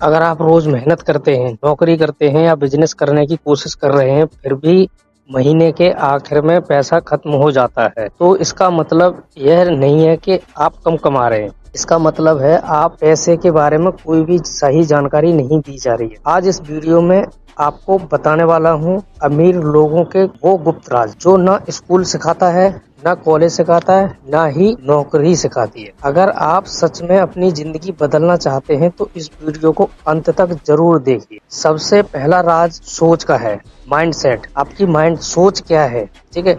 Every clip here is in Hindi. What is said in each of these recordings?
अगर आप रोज मेहनत करते हैं, नौकरी करते हैं या बिजनेस करने की कोशिश कर रहे हैं, फिर भी महीने के आखिर में पैसा खत्म हो जाता है, तो इसका मतलब यह नहीं है कि आप कम कमा रहे हैं। इसका मतलब है आप पैसे के बारे में कोई भी सही जानकारी नहीं दी जा रही है। आज इस वीडियो में आपको बताने वाला हूँ अमीर लोगों के वो गुप्त राज जो ना स्कूल सिखाता है, ना कॉलेज सिखाता है, ना ही नौकरी सिखाती है। अगर आप सच में अपनी जिंदगी बदलना चाहते हैं तो इस वीडियो को अंत तक जरूर देखिए। सबसे पहला राज सोच का है, माइंडसेट। आपकी माइंड सोच क्या है? ठीक है,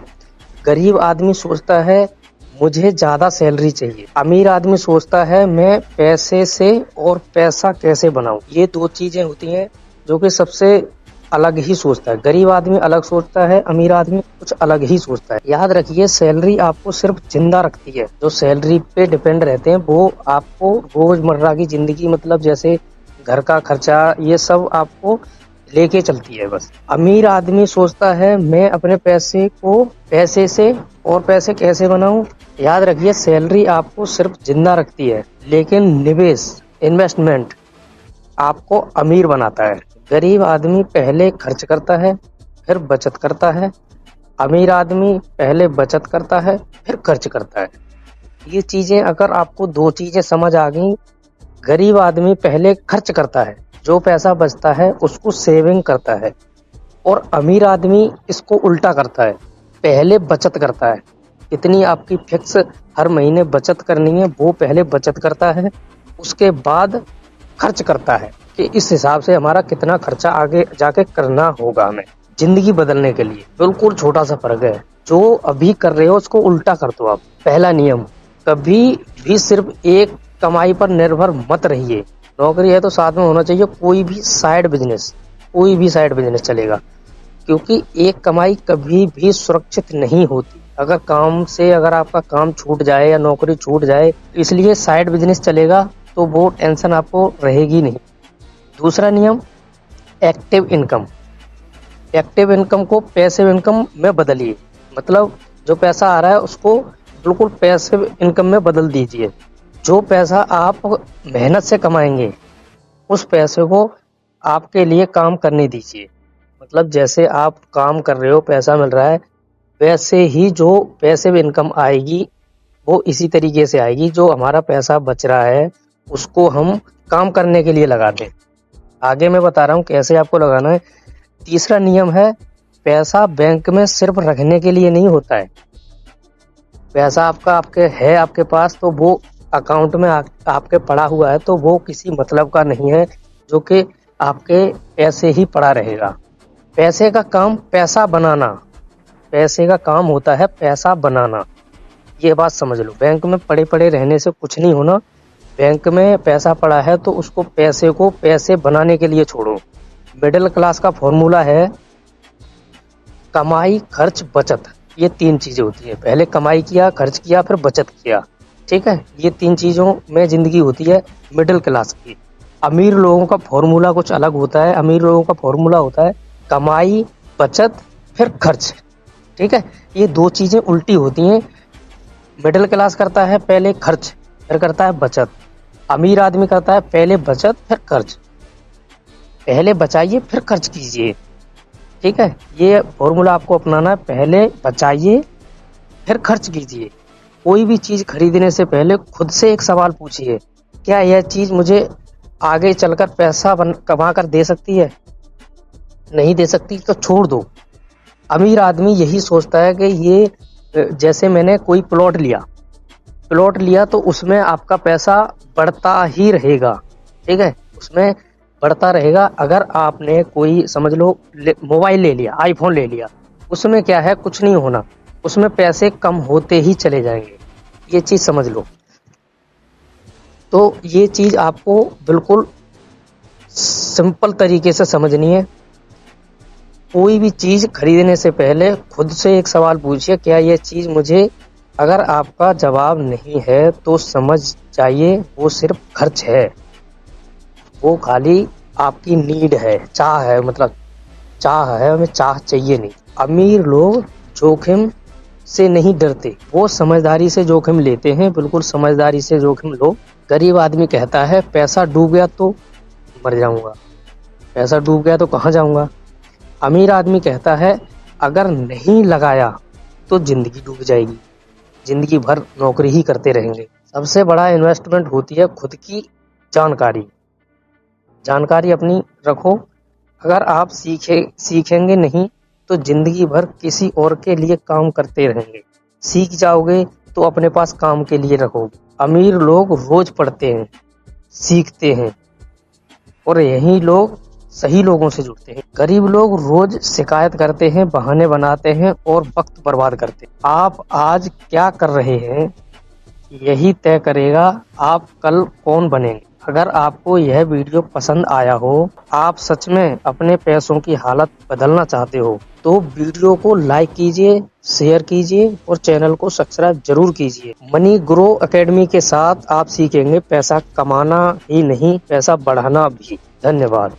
गरीब आदमी सोचता है मुझे ज्यादा सैलरी चाहिए। अमीर आदमी सोचता है मैं पैसे से और पैसा कैसे बनाऊं। ये दो चीजें होती हैं जो कि सबसे अलग ही सोचता है। गरीब आदमी अलग सोचता है, अमीर आदमी कुछ अलग ही सोचता है। याद रखिए, सैलरी आपको सिर्फ जिंदा रखती है। जो सैलरी पे डिपेंड रहते हैं वो आपको रोजमर्रा की जिंदगी, मतलब जैसे घर का खर्चा, ये सब आपको लेके चलती है बस। अमीर आदमी सोचता है मैं अपने पैसे को पैसे से और पैसे कैसे बनाऊं। याद रखिए, सैलरी आपको सिर्फ जिंदा रखती है, लेकिन निवेश, इन्वेस्टमेंट आपको अमीर बनाता है। गरीब आदमी पहले खर्च करता है, फिर बचत करता है। अमीर आदमी पहले बचत करता है, फिर खर्च करता है। ये चीजें अगर आपको दो चीजें समझ आ गई, गरीब आदमी पहले खर्च करता है, जो पैसा बचता है उसको सेविंग करता है, और अमीर आदमी इसको उल्टा करता है, पहले बचत करता है। इतनी आपकी फिक्स हर महीने बचत करनी है, वो पहले बचत करता है, उसके बाद खर्च करता है कि इस हिसाब से हमारा कितना खर्चा आगे जाके करना होगा हमें जिंदगी बदलने के लिए। बिल्कुल छोटा सा फर्क है। जो अभी कर रहे हो उसको उल्टा कर दो आप। पहला नियम, कभी भी सिर्फ एक कमाई पर निर्भर मत रहिए। नौकरी है तो साथ में होना चाहिए कोई भी साइड बिजनेस, कोई भी साइड बिजनेस चलेगा, क्योंकि एक कमाई कभी भी सुरक्षित नहीं होती। अगर आपका काम छूट जाए या नौकरी छूट जाए, इसलिए साइड बिजनेस चलेगा तो वो टेंशन आपको रहेगी नहीं। दूसरा नियम, एक्टिव इनकम। एक्टिव इनकम को पैसिव इनकम में बदलिए। मतलब जो पैसा आ रहा है उसको बिल्कुल पैसिव इनकम में बदल दीजिए। जो पैसा आप मेहनत से कमाएंगे उस पैसे को आपके लिए काम करने दीजिए। मतलब जैसे आप काम कर रहे हो, पैसा मिल रहा है, वैसे ही जो पैसिव इनकम आएगी वो इसी तरीके से आएगी। जो हमारा पैसा बच रहा है उसको हम काम करने के लिए लगा दें। आगे मैं बता रहा हूँ कैसे आपको लगाना है। तीसरा नियम है, पैसा बैंक में सिर्फ रखने के लिए नहीं होता है। पैसा आपके पास तो वो अकाउंट में आपके पड़ा हुआ है, तो वो किसी मतलब का नहीं है जो कि आपके ऐसे ही पड़ा रहेगा। पैसे का काम पैसा बनाना, पैसे का काम होता है पैसा बनाना। ये बात समझ लो। बैंक में पड़े पड़े रहने से कुछ नहीं होना। बैंक में पैसा पड़ा है तो उसको पैसे बनाने के लिए छोड़ो। मिडिल क्लास का फॉर्मूला है कमाई, खर्च, बचत। ये तीन चीजें होती है। पहले कमाई किया, खर्च किया, फिर बचत किया। ठीक है, ये तीन चीजों में जिंदगी होती है मिडिल क्लास की। अमीर लोगों का फॉर्मूला कुछ अलग होता है। अमीर लोगों का फॉर्मूला होता है कमाई, बचत, फिर खर्च। ठीक है, ये दो चीजें उल्टी होती हैं। मिडिल क्लास करता है पहले खर्च, फिर करता है बचत। अमीर आदमी करता है पहले बचत, फिर खर्च। पहले बचाइए, फिर खर्च कीजिए। ठीक है, ये फॉर्मूला आपको अपनाना है। पहले बचाइए, फिर खर्च कीजिए। कोई भी चीज खरीदने से पहले खुद से एक सवाल पूछिए, क्या यह चीज मुझे आगे चलकर पैसा कमा कर दे सकती है? नहीं दे सकती तो छोड़ दो। अमीर आदमी यही सोचता है कि ये, जैसे मैंने कोई प्लॉट लिया तो उसमें आपका पैसा बढ़ता ही रहेगा। ठीक है, उसमें बढ़ता रहेगा। अगर आपने कोई, समझ लो, मोबाइल ले लिया, आईफोन ले लिया, उसमें क्या है, कुछ नहीं होना, उसमें पैसे कम होते ही चले जाएंगे। ये चीज समझ लो। तो ये चीज आपको बिल्कुल सिंपल तरीके से समझनी है। कोई भी चीज खरीदने से पहले खुद से एक सवाल पूछिए, क्या यह चीज मुझे, अगर आपका जवाब नहीं है तो समझ जाइए वो सिर्फ खर्च है। वो खाली आपकी नीड है, चाह है, मतलब चाह है, हमें चाह चाहिए नहीं। अमीर लोग जोखिम से नहीं डरते, वो समझदारी से जोखिम लेते हैं। बिल्कुल समझदारी से जोखिम लो। गरीब आदमी कहता है पैसा डूब गया तो मर जाऊंगा, पैसा डूब गया तो कहाँ जाऊंगा। अमीर आदमी कहता है अगर नहीं लगाया तो जिंदगी डूब जाएगी, जिंदगी भर नौकरी ही करते रहेंगे। सबसे बड़ा इन्वेस्टमेंट होती है खुद की जानकारी। जानकारी अपनी रखो। अगर आप सीखेंगे नहीं तो जिंदगी भर किसी और के लिए काम करते रहेंगे। सीख जाओगे तो अपने पास काम के लिए रखोगे। अमीर लोग रोज पढ़ते हैं, सीखते हैं और यही लोग सही लोगों से जुड़ते हैं। गरीब लोग रोज शिकायत करते हैं, बहाने बनाते हैं और वक्त बर्बाद करते हैं। आप आज क्या कर रहे हैं यही तय करेगा आप कल कौन बनेंगे। अगर आपको यह वीडियो पसंद आया हो, आप सच में अपने पैसों की हालत बदलना चाहते हो तो वीडियो को लाइक कीजिए, शेयर कीजिए और चैनल को सब्सक्राइब जरूर कीजिए। मनी ग्रो एकेडमी के साथ आप सीखेंगे पैसा कमाना ही नहीं, पैसा बढ़ाना भी। धन्यवाद।